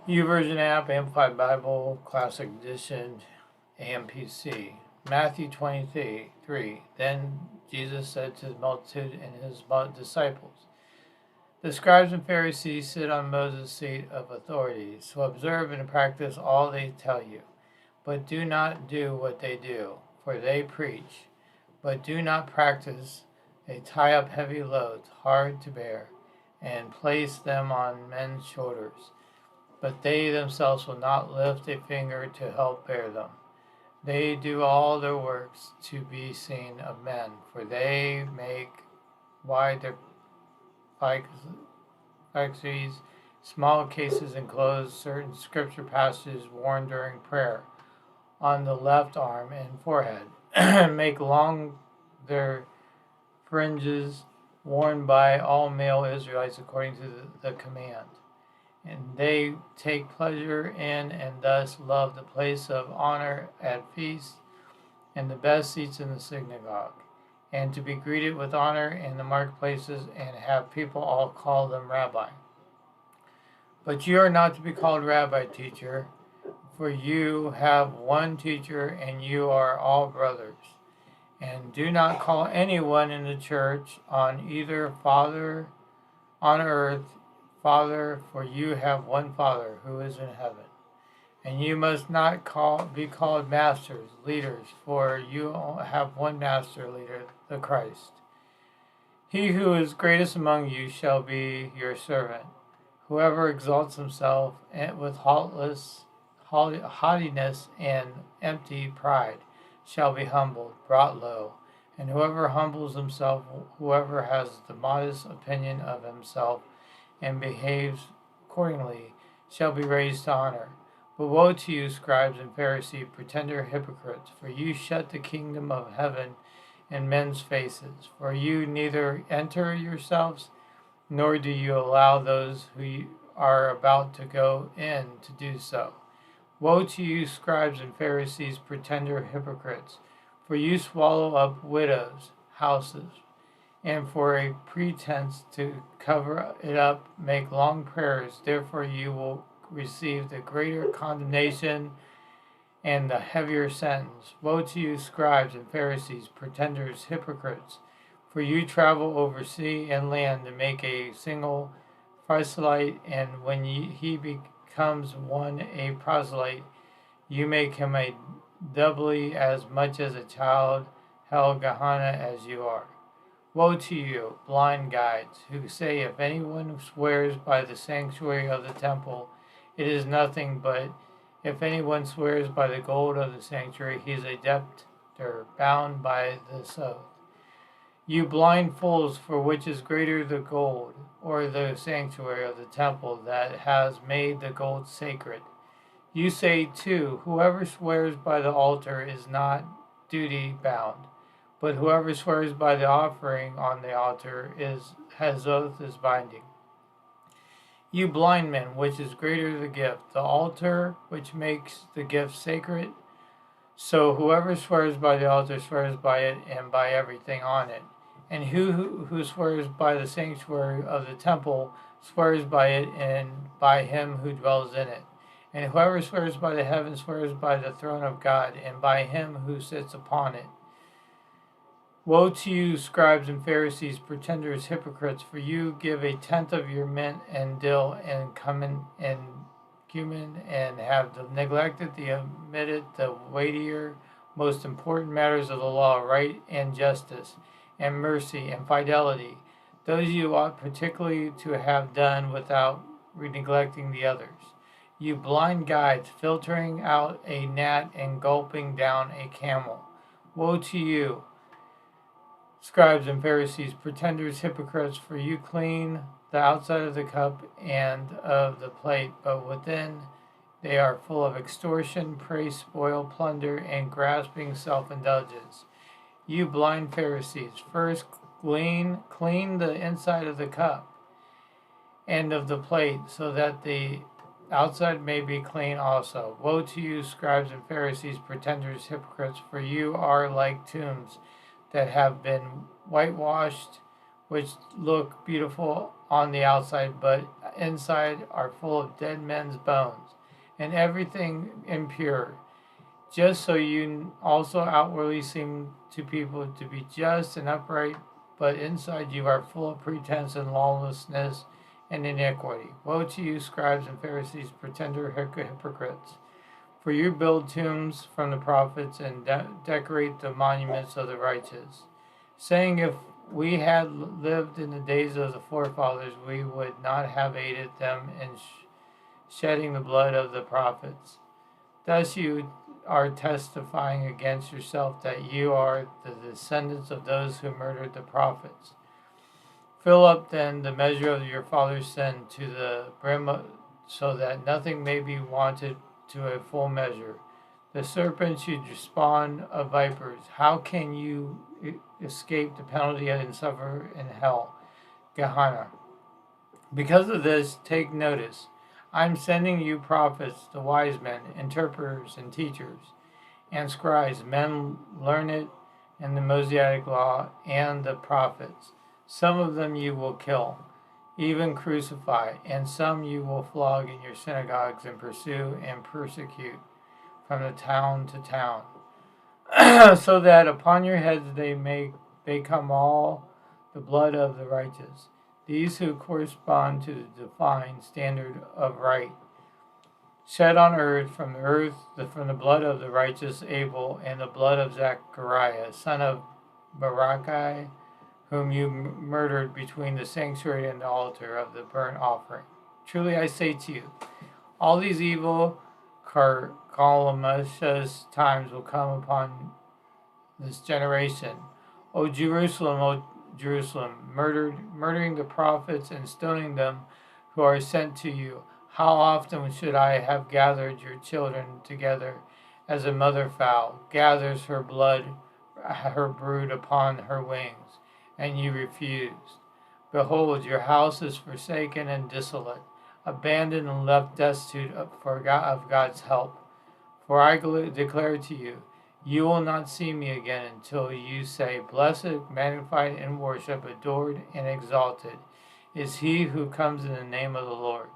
YouVersion app, Amplified Bible, Classic Edition, AMPC. Matthew 23. Then Jesus said to the multitude and his disciples, "The scribes and Pharisees sit on Moses' seat of authority, so observe and practice all they tell you. But do not do what they do, for they preach, but do not practice. They tie up heavy loads, hard to bear, and place them on men's shoulders, but they themselves will not lift a finger to help bear them. They do all their works to be seen of men, for they make wide their factories, small cases enclose certain scripture passages worn during prayer on the left arm and forehead, make long their fringes worn by all male Israelites according to the command. And they take pleasure in and thus love the place of honor at feasts and the best seats in the synagogue, and to be greeted with honor in the marketplaces and have people all call them rabbi. But you are not to be called rabbi, teacher, for you have one teacher and you are all brothers. And do not call anyone in the church on either Father on earth, Father, for you have one Father who is in heaven. And you must not be called masters, leaders, for you have one master leader, the Christ. He who is greatest among you shall be your servant. Whoever exalts himself with haughtiness and empty pride shall be humbled, brought low. And whoever humbles himself, whoever has the modest opinion of himself, and behaves accordingly, shall be raised to honor. But woe to you, scribes and Pharisees, pretender hypocrites, for you shut the kingdom of heaven in men's faces. For you neither enter yourselves, nor do you allow those who are about to go in to do so. Woe to you, scribes and Pharisees, pretender hypocrites, for you swallow up widows' houses, and for a pretense to cover it up make long prayers. Therefore you will receive the greater condemnation and the heavier sentence. Woe to you, scribes and Pharisees, pretenders, hypocrites, for you travel over sea and land to make a single proselyte, and when he becomes a proselyte, you make him a doubly as much as a child held Gehenna as you are. Woe to you, blind guides, who say if anyone swears by the sanctuary of the temple, it is nothing, but if anyone swears by the gold of the sanctuary, he is a debtor bound by this oath. You blind fools, for which is greater the gold, or the sanctuary of the temple that has made the gold sacred? You say too, whoever swears by the altar is not duty bound, but whoever swears by the offering on the altar has oath is binding. You blind men, which is greater the gift, the altar which makes the gift sacred? So whoever swears by the altar swears by it and by everything on it. And who swears by the sanctuary of the temple swears by it and by him who dwells in it. And whoever swears by the heavens swears by the throne of God and by him who sits upon it. Woe to you, scribes and Pharisees, pretenders, hypocrites, for you give a tenth of your mint and dill and cumin and have neglected the weightier, most important matters of the law, right and justice, and mercy and fidelity. Those you ought particularly to have done without neglecting the others. You blind guides, filtering out a gnat and gulping down a camel. Woe to you, scribes and Pharisees, pretenders, hypocrites, for you clean the outside of the cup and of the plate, but within they are full of extortion, prey, spoil, plunder, and grasping self-indulgence. You blind Pharisees, first clean the inside of the cup and of the plate, so that the outside may be clean also. Woe to you, scribes and Pharisees, pretenders, hypocrites, for you are like tombs that have been whitewashed, which look beautiful on the outside, but inside are full of dead men's bones, and everything impure. Just so you also outwardly seem to people to be just and upright, but inside you are full of pretense and lawlessness and iniquity. Woe to you, scribes and Pharisees, pretender hypocrites! For you build tombs from the prophets and decorate the monuments of the righteous, saying, if we had lived in the days of the forefathers, we would not have aided them in shedding the blood of the prophets. Thus you are testifying against yourself that you are the descendants of those who murdered the prophets. Fill up then the measure of your father's sin to the brim, so that nothing may be wanted to a full measure. The serpent should spawn of vipers. How can you escape the penalty and suffer in hell, Gehenna? Because of this, take notice. I am sending you prophets, the wise men, interpreters and teachers, and scribes, men learned in the Mosaic law and the prophets. Some of them you will kill, even crucify, and some you will flog in your synagogues and pursue and persecute from the town to town, so that upon your heads they come all the blood of the righteous, these who correspond to the divine standard of right, shed on earth, from the blood of the righteous Abel and the blood of Zechariah, son of Barachiah, whom you murdered between the sanctuary and the altar of the burnt offering. Truly I say to you, all these evil calamitous times will come upon this generation. O Jerusalem, murdering the prophets and stoning them who are sent to you. How often should I have gathered your children together as a mother fowl gathers her brood upon her wings, and you refused? Behold, your house is forsaken and desolate, abandoned and left destitute of God's help. For I declare to you, you will not see me again until you say, blessed, magnified, and worshipped, adored, and exalted is he who comes in the name of the Lord.